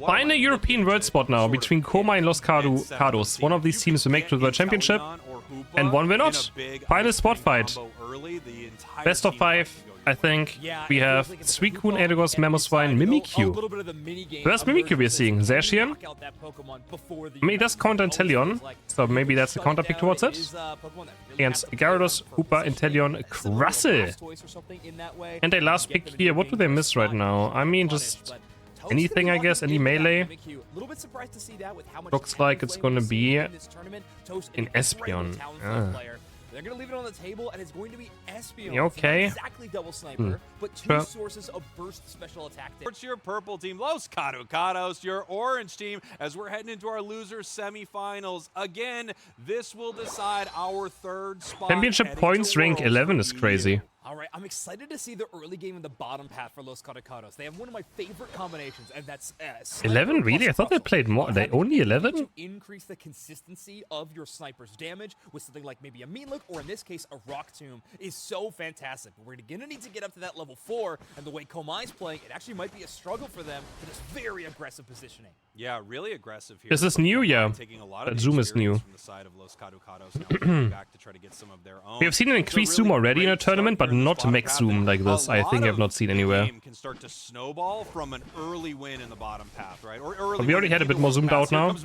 Find a European world spot now between Komai and Los Caducados. One of these teams will make it to the World Championship and one will not. Final spot fight. Best of 5, I think. We have Suicune, Eldegoss, Mamoswine, Mimikyu. First Mimikyu we're seeing. Zacian. I mean, it does counter Inteleon, so maybe that's a counter pick towards it. Against Gyarados, Hoopa, Inteleon, Crustle. And their last pick here, what do they miss right now? I mean, just anything, I guess, any melee. Looks like it's gonna be in Espeon. They're going to leave it on the table, and it's going to be Espeon. Yeah, okay. Exactly double sniper, but two sources of burst special attack. It's your purple team, Los Caducados, your orange team, as we're heading into our loser semifinals. Again, this will decide our third spot. Championship points rank 11 is crazy. All right, I'm excited to see the early game in the bottom path for Los Caducados. They have one of my favorite combinations, and that's 11? Really? I thought they played more. They only 11? To increase the consistency of your sniper's damage with something like maybe a Mean Look, or in this case, a Rock Tomb, is so fantastic. But we're going to need to get up to that level 4, and the way Komai's playing, it actually might be a struggle for them for this very aggressive positioning. Yeah, really aggressive here. This is new, yeah. That zoom is new. We have seen an increased zoom already in a tournament, but not max zoom like this. I think I've not seen anywhere. Can start to snowball from an early win in the bottom path, right? Or but we already had a bit more zoomed out now.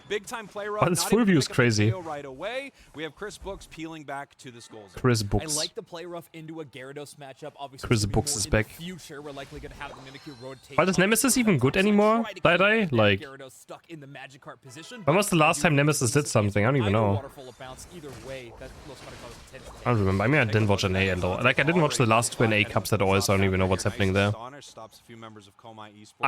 Big time play but its full view is crazy. Right away. We have Chris Books peeling back to the goal zone. Chris Books. I like the play rough into a Gyarados matchup. Obviously, Chris Books is back. Future, we're likely going to have the Mimikyu rotate. But is Nemesis even good anymore? Die? Like, stuck in the magic cart position. When was the last time Nemesis did something? I don't even know. I don't remember. I mean, I didn't watch an A at all. Like, I didn't watch the last 2 NA Cups at all, so I don't even know what's happening there. I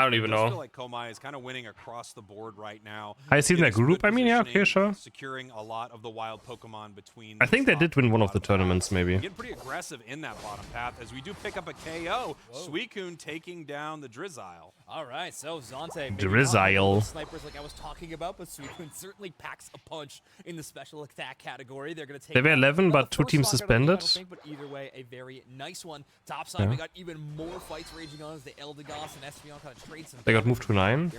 don't even know. I feel like Komai is kind of winning across the board right now. I see their group. I mean, yeah, okay, sure. Securing a lot of the wild Pokemon between. I think they did win one of the tournaments, maybe. Getting pretty aggressive in that bottom path as we do pick up a KO. Suicune taking down the Drizzile. All right, so Zante. Drizzile. Snipers like I was talking about, but Suicune certainly packs a punch in the special attack category. They're going to take. They were 11, but 2 teams suspended. But either way, a very nice one. Top side, we got even more fights raging on as the Eldegoss and Espeon kind of trade some. They got moved to 9.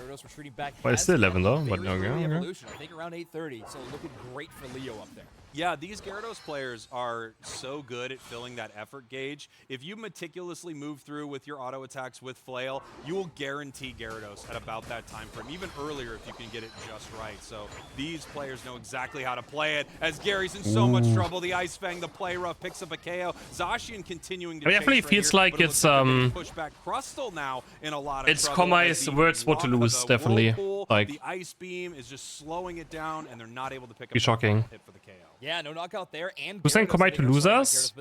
Well, it's still 11 though, but no, I think around 8:30, so looking great for Leo up there. Yeah, these Gyarados players are so good at filling that effort gauge. If you meticulously move through with your auto attacks with Flail, you will guarantee Gyarados at about that time frame, even earlier if you can get it just right. So these players know exactly how to play it. As Gary's in so much trouble, the Ice Fang, the play rough, picks up a KO. Zacian continuing to it definitely feels like it's push back Crustle now in a lot of it's Komai's worst spot to lose, definitely. Like the Ice Beam is just slowing it down, and they're not able to pick up shocking. hit for the KO. Yeah, no knockout there. And who sent Komai to losers?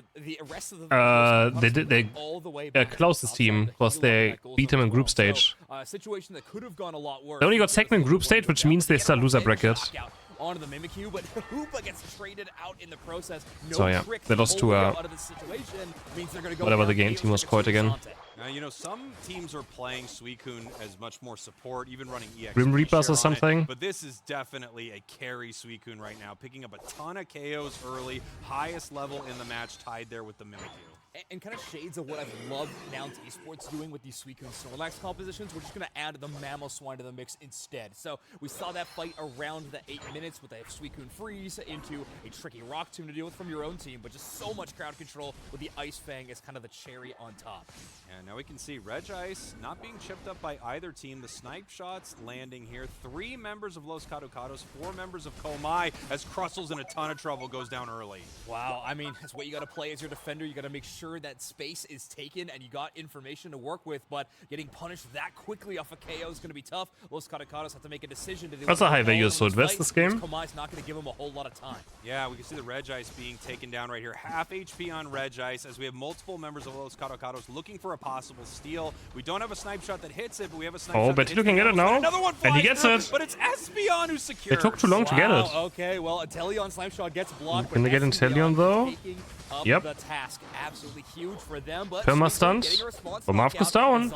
Their closest team, because they beat him in group stage. Situation that could have gone a lot worse. They only got second in group stage, which means they still loser bracket. Onto the Mimikyu, but Hoopa gets traded out in the process. No so yeah, they lost to whatever the game team was called again. Now, you know, some teams are playing Suicune as much more support, even running EX. Grim Reapers or something. But this is definitely a carry Suicune right now, picking up a ton of KOs early, highest level in the match, tied there with the Mimikyu. And kind of shades of what I've loved Komai Esports doing with these Suicune Snorlax compositions. We're just going to add the Mamoswine to the mix instead. So we saw that fight around the 8 minutes with a Suicune Freeze into a tricky Rock Tomb to deal with from your own team, but just so much crowd control with the Ice Fang as kind of the cherry on top. And now we can see Regice not being chipped up by either team. The snipe shots landing here. 3 members of Los Caducados, 4 members of Komai, as Crustle's in a ton of trouble, goes down early. Wow, I mean, that's what you got to play as your defender. You got to make sure that space is taken and you got information to work with, but getting punished that quickly off a KO is going to be tough. Los Caducados have to make a decision to do. That's a high value assault vest this game. Komai's not going to give him a whole lot of time. Yeah, we can see the Regice being taken down right here. Half HP on Regice as we have multiple members of Los Caducados looking for a possible steal. We don't have a snipe shot that hits it, but we have a snipe shot. Oh, Betty looking at it now. Another one and he gets it. But it's Espeon who secures. It took too long to get it. Okay, well, Inteleon snipe shot gets blocked. Can they get Inteleon though? Yep. The task absolutely huge for them, but Perma stunt. Omaf goes down.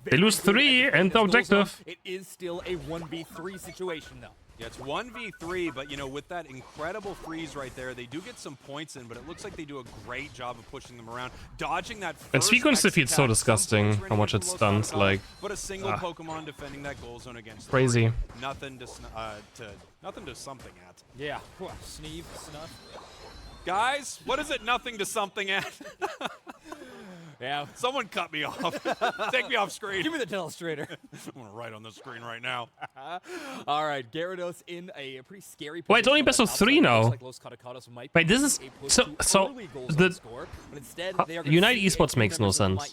They lose 3 and the objective. It is still a 1v3 situation though. Yeah, it's 1v3, but, you know, with that incredible freeze right there, they do get some points in, but it looks like they do a great job of pushing them around, dodging that And first Suicune's defeat's so X-attack, disgusting, some how points much it running into stuns, Los like... but a single Pokemon defending that goal zone against Crazy. the three. Nothing to something at. Yeah, Sneeve, Snuff. Guys, what is it nothing to something at? Yeah. Someone cut me off. Take me off screen. Give me the illustrator. I'm gonna write on the screen right now. All right, Gyarados in a pretty scary position. Wait, it's only best of 3 now. Like Los Caducados might Wait, this is so the United Esports makes no sense.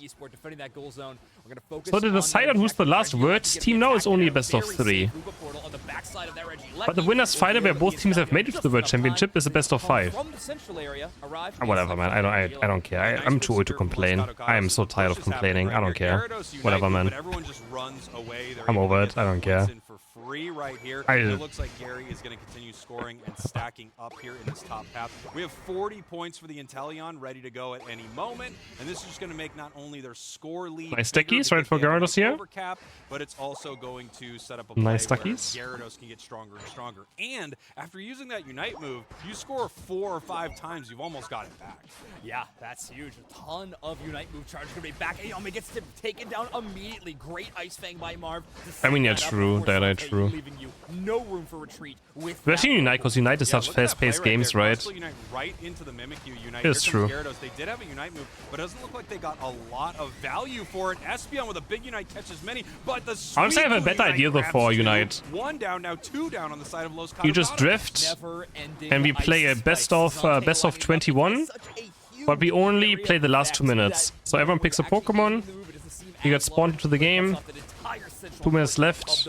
So to decide on who's the last words team now is only a best of 3. But the winners final where both teams have made it to the World Championship is a best of 5. Whatever, man. I don't care. I'm too old to complain. I am so tired of complaining. I don't care. Whatever, man. I'm over it. I don't care. Right here. It looks like Gary is going to continue scoring and stacking up here in this top half. We have 40 points for the Inteleon ready to go at any moment, and this is just going to make not only their score lead nice stackies right for Gyarados here, but it's also going to set up a play nice where stackies. Gyarados can get stronger and stronger. And after using that Unite move, you score 4 or 5 times, you've almost got it back. Yeah, that's huge. A ton of Unite move charge going to be back. Ayame gets taken down immediately. Great Ice Fang by Marv. I mean, yeah, true. That true. Leaving you no room for retreat with especially Unite, because Unite is such fast-paced games, right? Right into the Mimikyu Unite. It's true. Gyarados. They did have a Unite move, but it doesn't look like they got a lot of value for it. Espeon with a big Unite catches many, but the honestly, I have a better idea though for Unite. 1 down, now 2 down on the side of Los Caducados. You just drift, and we play a best of 21, but we only play the last 2 minutes. So everyone picks a Pokemon, you get spawned into the game, 2 minutes left,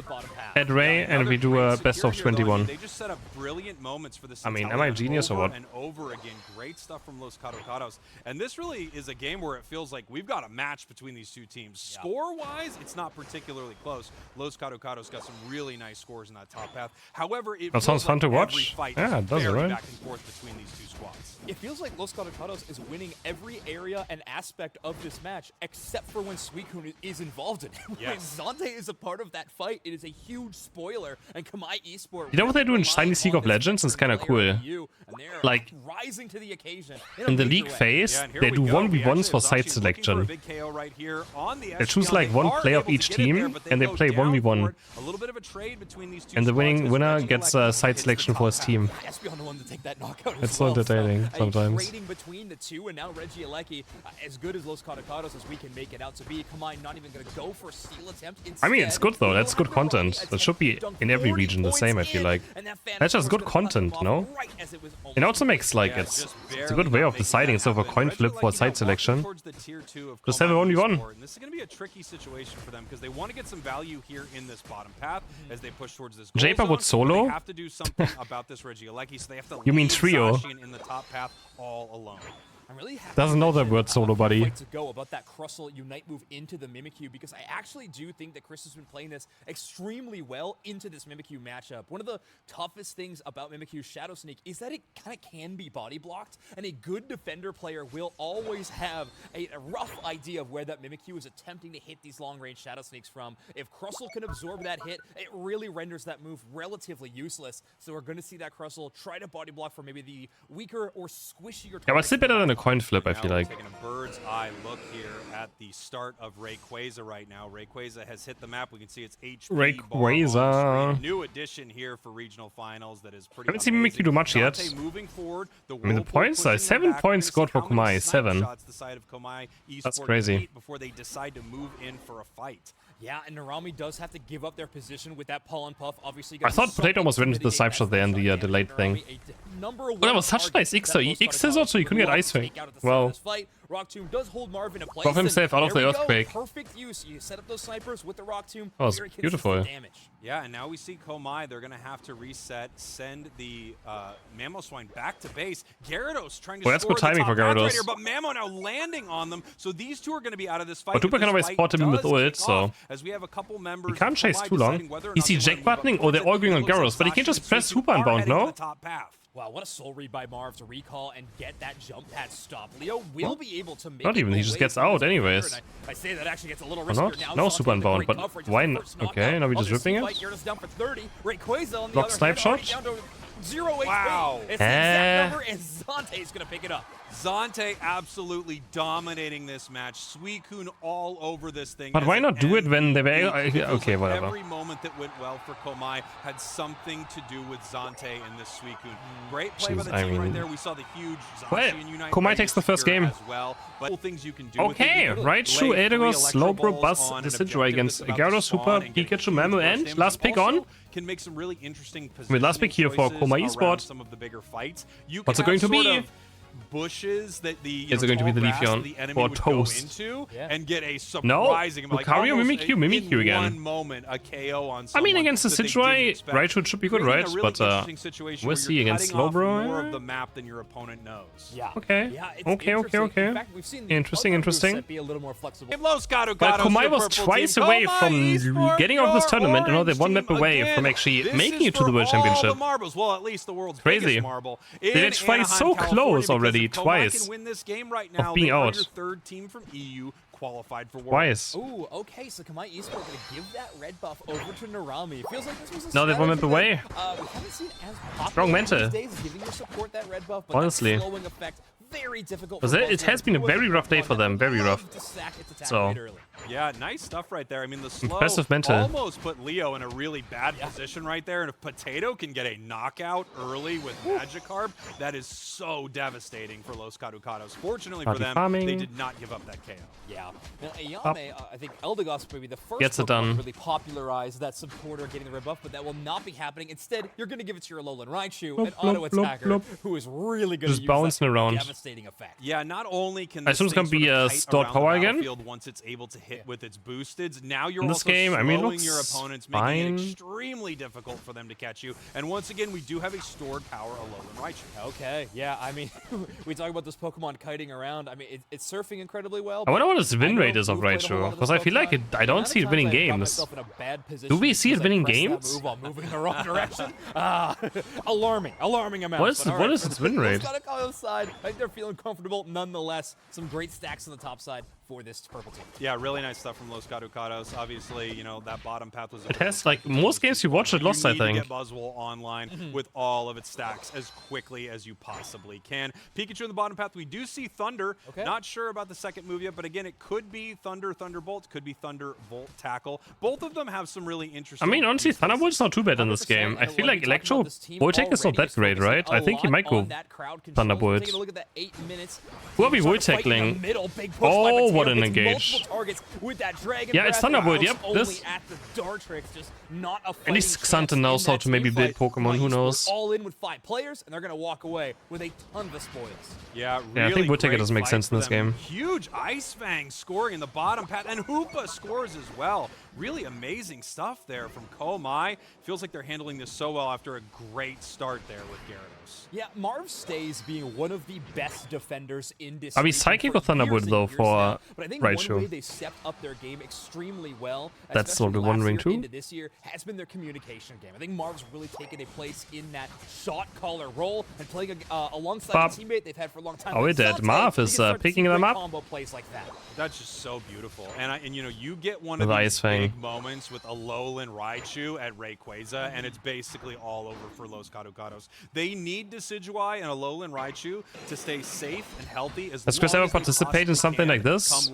add Ray, and we do a best of 21. They just set up brilliant moments for this. I mean, am I a genius or what? And over again, great stuff from Los Caducados. And this really is a game where it feels like we've got a match between these two teams. Score-wise, it's not particularly close. Los Caducados got some really nice scores in that top half. However, it that sounds fun to watch. Yeah, it does, right? Back and forth between these two squads. It feels like Los Caducados is winning every area and aspect of this match, except for when Suicune is involved in it. Yes. When Zante is a part of that fight, it is a huge spoiler, and Komai Esport... You know what they do in Shiny League of Legends? It's kind of cool. Like, rising to the occasion in the league phase, they do 1v1s for site selection. They choose like 1 player of each team, and they play 1v1. And the winner gets a site selection for his team. It's so entertaining sometimes. Between the two, and now Regieleki, as good as Los Caducados as we can make it out to be. Komai not even going to go for a steal attempt. I mean, it's good though. That's good content. That should be in every region the same, I feel like. That's just good content, no? It also makes like it's a good way of deciding instead of a coin flip for site selection. Just have a 1v1. This is going to be a tricky situation for them because they want to get some value here in this bottom path as they push towards this. Japer would solo. They have to do something about this Regieleki, so they have to. You mean trio? In the top path all alone. I'm really happy doesn't know that word solo, buddy. To go about that Crustle Unite move into the Mimikyu, because I actually do think that Chris has been playing this extremely well into this Mimikyu matchup. One of the toughest things about Mimikyu Shadow Sneak is that it kind of can be body blocked, and a good defender player will always have a rough idea of where that Mimikyu is attempting to hit these long-range Shadow Sneaks from. If Crustle can absorb that hit, it really renders that move relatively useless. So we're going to see that Crustle try to body block for maybe the weaker or squishier. Yeah, but still better than a coin flip, I feel like. Taking a bird's eye look here at the start of Rayquaza right now. Rayquaza has hit the map. We can see its HP Rayquaza. New addition here for regional finals. That is pretty. I haven't seen Mimikyu do much yet. Forward, I mean, the points are 7 points scored for Komai. 7. That's crazy. Before they decide to move in for a fight. Yeah, and Narami does have to give up their position with that Pollen Puff. Obviously, I thought Potato almost went into the side shot there in the delayed thing. Oh, that was such a nice X, so X scissor, so you couldn't get Ice Fang. Well, Rock Tomb does hold Marv in a place. Got himself out of the earthquake. Perfect use. You set up those snipers with the Rock Tomb. That was beautiful. Damage. Yeah, and now we see Komai. They're going to have to reset, send the Mamoswine back to base. Gyarados trying to that's good timing for Gyarados. Right here, but Mamo now landing on them. So these two are going to be out of this fight. But Duper can always spot him with ult, so as we have a couple members, he can't chase too long. Is he Jack buttoning? Oh, they're all going on Gyarados, but he can't just press Super Unbound, no? Wow, what a soul read by Marv to recall and get that jump pad stop. Leo will be able to make Not even, he just gets out anyways. I say that actually gets a little Or riskier not? now. No super unbound, but why not? Okay, now we're just ripping it. Block snipe shot. 0 HP. Wow. It's the exact number, and Zante is going to pick it up. Zante absolutely dominating this match. Suicune all over this thing. But why not do it when they were... Okay, whatever. Every moment that went well for Komai had something to do with Zante and this Suicune. Great play by the team right there. We saw the huge Zacian Unite. Komai takes the first game. As well, but things you can do Okay, Raichu, Edegos, Slowbro, Buzz, Decidueye against Gyarados, Super, Pikachu, Mamo, and last pick on. Can make some really interesting With last pick here for Komai Esport. some of of the bigger fights. What's it going to be? Bushes that the is it going to be the Leafeon or Toast? And get a surprising Lucario, Mimikyu again. One moment, a KO on I mean, against the Decidueye, Raichu should be good, right? But we'll see against Slowbro. More of the map than your opponent knows. Yeah. Okay. Yeah, Okay. In fact, we've seen Interesting. Be a little more flexible. But Komai was twice away from getting off this tournament, and now they're one map away from actually making it to the World Championship. Well, at least the world's crazy. They actually so close already, twice, of being out. Third team from EU qualified for Twice. Ooh, okay, so Komai Esport gonna give that red buff over to Narami. Feels like this was a No, they're one map away. We haven't seen as popular Strong mental. these days, giving your support that red buff, but honestly, that slowing effect, very difficult. It has been a very rough day for them, very rough. So, yeah, nice stuff right there. I mean, the slow impressive mental almost put Leo in a really bad position right there. And if Potato can get a knockout early with Magikarp, that is so devastating for Los Caducados. Fortunately for them, they did not give up that KO. Yeah. Now, Ayame, I think Eldegoss may be the first Gets it done. to really popularize that supporter getting the red buff, but that will not be happening. Instead, you're going to give it to your Alolan Raichu, an auto attacker who is really going to use bouncing around. Devastating effect. Yeah, not only can I assume it's going to be a stored power again. Once it's able to hit with its boosted, now you're in this also game, I mean, slowing your opponents, making it extremely difficult for them to catch you. And once again, we do have a stored power Alolan Raichu. Okay, yeah, I mean, we talk about this Pokemon kiting around. I mean, it's surfing incredibly well. I wonder what its win rate is of Raichu, because I feel like I don't see it winning games. Do we see it winning games? While moving in the wrong direction. Alarming amount. What is its win rate? Side. I think they're feeling comfortable nonetheless. Some great stacks on the top side for this purple team. Yeah, really nice stuff from Los Caducados. Obviously, you know, that bottom path was... It has, like, most games you watch it lost, I think. You need to get Buzzwole online with all of its stacks as quickly as you possibly can. Pikachu in the bottom path, we do see Thunder. Okay. Not sure about the second move yet, but again, it could be Thunderbolt, could be Thunderbolt Tackle. Both of them have some really interesting... I mean, honestly, Thunderbolt's not too bad in this game. I feel like Electro Voltec is not that great, right? I think he might go Thunderbolt. Who are we Void tackling? Oh, what an engage. Yeah, it's Thunderbolt, yep. This. At least Xanten knows how to maybe build Pokemon, who knows. All in with 5 players, and they're going to walk away with a ton of spoils. Yeah, I think Void Taker doesn't make sense in this game. Huge Ice Fang scoring in the bottom path, and Hoopa scores as well. Really amazing stuff there from Komai. Feels like they're handling this so well after a great start there with Gyarados. Yeah, Marv stays being one of the best defenders in this. Are we Psychic or Thunderbolt though for Raichu? One way they stepped up their game extremely well. That's what we're wondering too. Into this year has been their communication game. I think Marv's really taken a place in that shot caller role and playing alongside a teammate they've had for a long time. Oh, it did. Marv is picking them up. Combo plays like that. That's just so beautiful. And you know, you get one of these big moments with Alolan Raichu at Rayquaza, and it's basically all over for Los Caducados. They need Decidueye and Alolan Raichu to stay safe and healthy. Has Chris ever participated in something like this?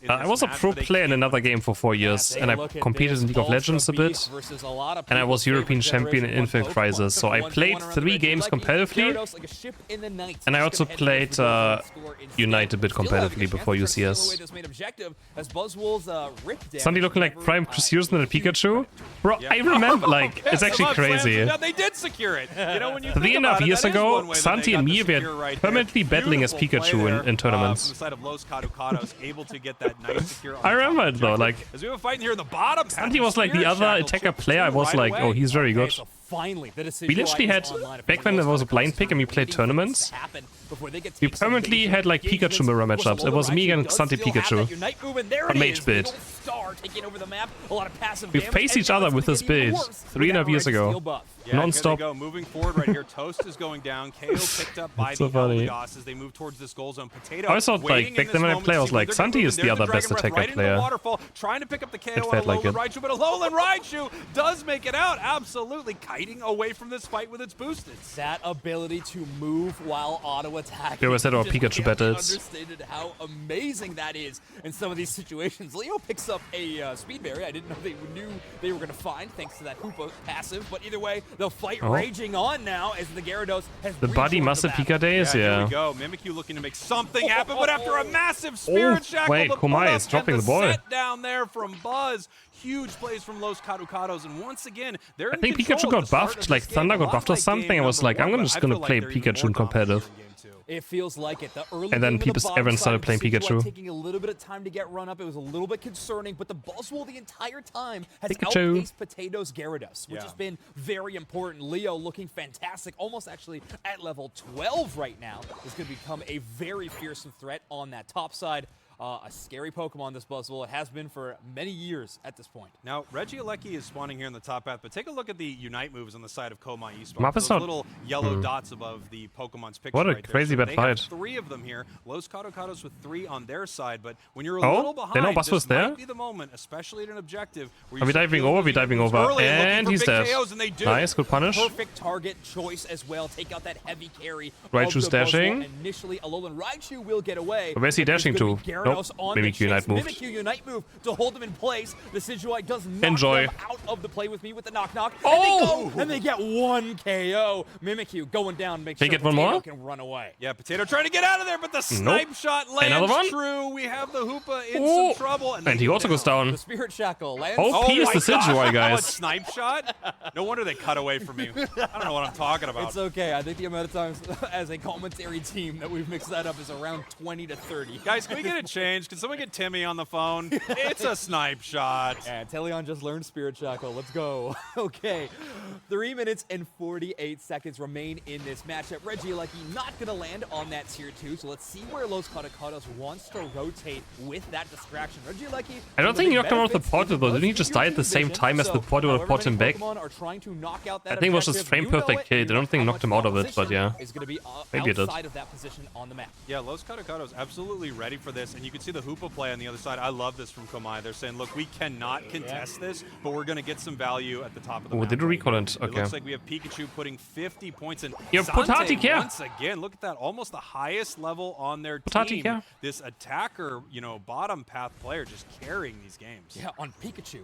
I was a pro player in another game for 4 years, and I competed in League of Legends a bit, and I was European champion in Infinite Crisis, so I played 3 games competitively, and I also played Unite a bit competitively before UCS. Something looking like Prime CrisHeroes and a Pikachu? Bro, I remember, like, it's actually crazy. No, they did secure it. You know, when you 3.5 years ago, Santi and me were permanently battling as Pikachu in tournaments. I remember it though, like, Santi was like the other attacker player. I was like, oh, he's very good. We literally had, back when there was a blind pick and we played tournaments, we permanently had like Pikachu mirror matchups. It was me against Santi Pikachu on Mage build. We faced each other with this build 3.5 years ago. Yeah, non-stop. Here they go, moving forward right here. Toast is going down. KO picked up by so the funny. Eldegoss as they move towards this goal zone. Potato I thought, like, back then when I play, I was like, Santi is the other best attacker right player. Into the waterfall, trying to pick up the KO It on felt like Alolan it. Raichu, but Alolan Raichu does make it out. Absolutely kiting away from this fight with its boosted. That ability to move while auto attacking. There was that our just Pikachu can't be battles. Understated how amazing that is in some of these situations. Leo picks up a speed berry. I didn't know they knew they were going to find thanks to that Hoopa passive. But either way, the fight raging on now as the Gyarados has The body must have Pika days, Here yeah. we go. Mimikyu looking to make something happen, but after a massive Spirit Shackle, wait, the Komai pull-up is dropping and the ball. set down there from Buzz. Huge plays from Los Caducados, and once again, they're I think Pikachu got buffed, like Thunder got buffed or something. I was like, I'm just gonna play Pikachu in competitive. It feels like it. The early And then game of the everyone bottom started side playing of the Pikachu. taking a little bit of time to get run up. It was a little bit concerning, but the Buzzwole the entire time has Pikachu. outpaced Potato's Gyarados, which has been very important. Leo looking fantastic, almost actually at level 12 right now. Is going to become a very fearsome threat on that top side. A scary Pokemon, this Buzzwole. It has been for many years at this point. Now, Regieleki is spawning here in the top path, but take a look at the Unite moves on the side of Komai Esport. Map is Those not- little yellow dots above the Pokemon's picture What a right there. crazy So bad they fight. have 3 of them here. Los Caducados with 3 on their side, but when you're a Oh, little they behind, know Buzz this was there? might be the moment, especially at an objective. Where Are we you should diving kill over? those We diving moves over. early and looking And for he's big dead. KOs, and they do. Nice, good punish. Perfect target choice as well. Take out that heavy carry. Raichu's of the Buzzwole. dashing. Initially, Alolan Raichu will get away. Where's he but there's dashing gonna to? be Gyarados Nope. on the Mimikyu chase. Unite moved. Mimikyu Unite move to hold them in place. The Decidueye does knock Enjoy. them out of the play with me with the knock. Oh! And they go, and they get 1 KO. Mimikyu going down. Make They sure get one Potato more? can run away. Yeah, Potato trying to get out of there, but the snipe shot lands Another one? true. We have the Hoopa in Ooh. some trouble. And he also goes down. The Spirit Shackle lands. Oh, P is my the Decidueye, gosh, guys. what snipe shot? No wonder they cut away from me. I don't know what I'm talking about. It's okay. I think the amount of times as a commentary team that we've mixed that up is around 20 to 30. Guys, can we get it changed? Can someone get Timmy on the phone? It's a snipe shot. And Teleon just learned Spirit Shackle. Let's go. Okay. 3 minutes and 48 seconds remain in this matchup. Regieleki not going to land on that tier 2, so let's see where Los Caducados wants to rotate with that distraction. Regieleki, I don't think he knocked him out of the portal though. Didn't he just die at the same time as the portal would port him back? I I think it was just frame perfect killed. I don't think he knocked him out of it, but yeah. Is going to be Maybe it did. outside of that position on the map. Yeah, Los Caducados absolutely ready for this, and you can see the Hoopa play on the other side. I love this from Komai. They're saying, look, we cannot contest this, but we're going to get some value at the top of the Oh, map. did we right recall here. it? It Okay. looks like we have Pikachu putting 50 points in. Yeah, Potati care. Once again, look at that, almost the highest level on their Potati team. care. This attacker, bottom path player just carrying these games. Yeah, on Pikachu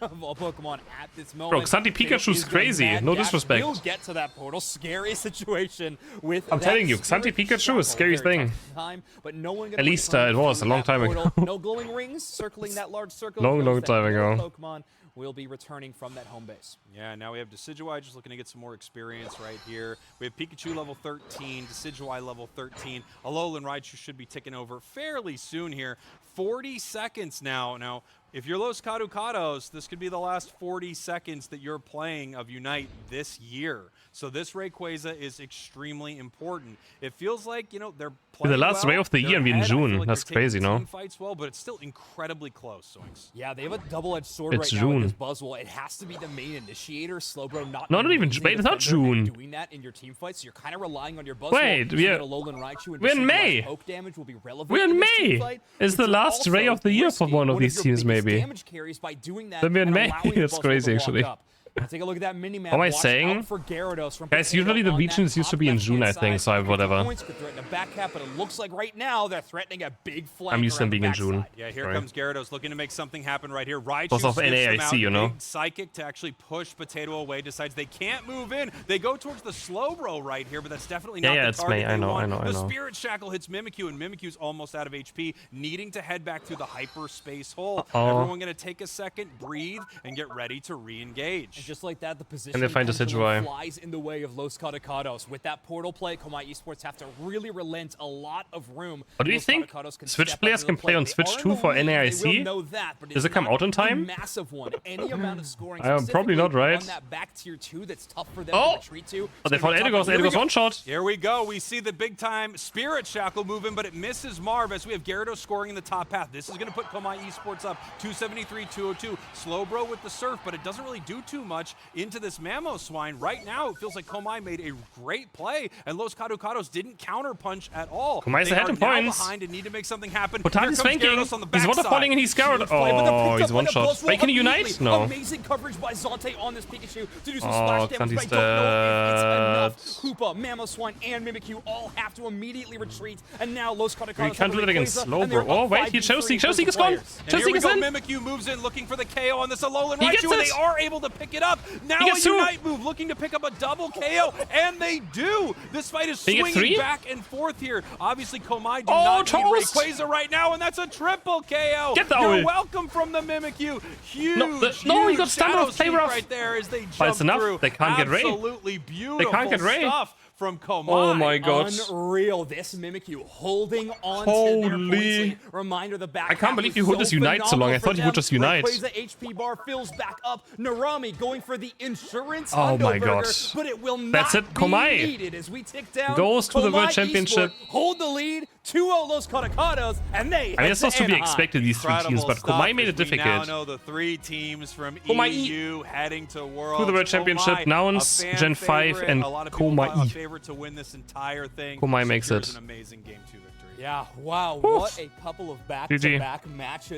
of all Pokemon at this moment. Bro, Xanti Pikachu's Is going crazy. mad No dash. disrespect. We'll get to that portal. Scary situation with I'm that telling you, Spirit Xanti Pikachu is Shackle. scary Very thing. tough time, but no one At least, it was a long time ago. No glowing rings circling that large circle. Long, Those long that time know ago. Pokemon will be returning from that home base. Yeah, now we have Decidueye just looking to get some more experience right here. We have Pikachu level 13, Decidueye level 13. Alolan Raichu should be ticking over fairly soon here. 40 seconds now. Now, if you're Los Caducados, this could be the last 40 seconds that you're playing of Unite this year. So this Rayquaza is extremely important. It feels like, they're playing The last well. Ray of the They're year in ahead. I feel June. like That's they're taking crazy, no? team fights well, but it's still incredibly close, Zoinks. Yeah, they have a double-edged sword It's right now June. with this Buzzwole. It has to be the main initiator. Slowbro not No, not even being Wait, it's not defender and June. doing that in your team fights, so you're kind of relying on your Buzzwole. Wait, so we are- that Alolan Raichu and we're in Decidueye's May. poke damage will be relevant We're in this team May. fight, It's but the you're last Ray also of the year for risking one of these your teams, biggest maybe. damage carries by doing that Then we're in and May. allowing your That's Buzzwole crazy, to walk actually. up. Now take a look at that mini-map. Am I Watch saying? out for Gyarados from Guys, Potato usually the on regions that used to top be in June, I left-hand think, so side. whatever. Points could threaten a back cap, but it looks like right now they're threatening a big flank. I'm used to them around the being in June. backside. Yeah, here Sorry. comes Gyarados looking to make something happen right here. Raichu Plus of sniffs them NAIC, out. you know? Big Psychic to actually push Potato away, decides they can't move in. They go towards the Slowbro right here, but that's definitely not Yeah, the it's target me. I they know, want. I know, I The know. Spirit Shackle hits Mimikyu, and Mimikyu's almost out of HP, needing to head back through the hyperspace hole. Uh-oh. Everyone going to take a second, breathe, and get ready to re-engage. And just like that, the position And they find the pendulum Decidueye. flies in the way of Los Caducados. With that portal play, Komai Esports have to really relent a lot of room. But do you Los think Caducados can Switch step up players to can the play on plate. Switch They are 2 in the for lead, NAIC? They will know that, but Does it's it come not out in a time? massive one. Any amount of scoring, Probably not, specifically right? on that back tier 2 that's tough for them Oh! to retreat to. Oh, they found Edegos. Edegos one shot. Here we go. We see the big-time Spirit Shackle moving, but it misses Marv as we have Gyarados scoring in the top path. This is going to put Komai Esports up 273-202. Slowbro with the surf, but it doesn't really do too much into this Mamoswine. Right now, it feels like Komai made a great play, and Los Caducados didn't counterpunch at all. Komai's ahead in points. Behind and need to make something happen. Potati's flanking. Gyarados on the He's waterfalling and he's scared. Oh, he's one shot. Wait, can he unite? No. Amazing coverage by Zante on this Pikachu to do some Oh, splash damage. Xanti's But I don't know if it's dead. enough. Hoopa, Mamoswine, and Mimikyu all have to immediately retreat, and now Los Caducados We can't do that against Slowbro. Oh, wait, he Chelsea is gone. Chelsea is in. Mimikyu moves in looking for the KO on this Alolan He Raichu, gets and it. they are able to pick it up. Now He a gets two. Unite move looking to pick up a double KO, and they do. This fight is They get swinging three? back and forth here. Obviously, Komai do Oh, not need toast. Rayquaza right now, and that's a triple KO. Get the You're ult. welcome from the Mimikyu. Huge, no, he huge got stunned shadow off, play sweep rough. right there as they jump But it's enough. through. They can't get Ray. Absolutely beautiful can't get Ray. stuff from Komai. Oh my god. Unreal. This Mimikyu holding on to Holy. their points lead. Reminder, the back I can't half believe was you hold so this Unite so long. I phenomenal thought he for would just them. Unite. Rayquaza HP bar fills back up. Narami going for the insurance Oh my Hundo god. burger, but it will That's not it, be Komai needed as we tick down. goes to the World Komai Championship. Esport hold the lead. 2-0 Los Caducados, and they I mean, it's not to be Anaheim. expected, these three teams, Incredible but stuff Komai made it as we now difficult. know the three teams from Komai EU heading to World. To the World Championship, Komai, Nouns, a fan Gen 5, favorite. and a lot of people Komai. thought a favorite to win this entire thing. Komai makes Secures it. an amazing Game 2 victory. Yeah, wow, Whew. what a couple of back-to-back matches.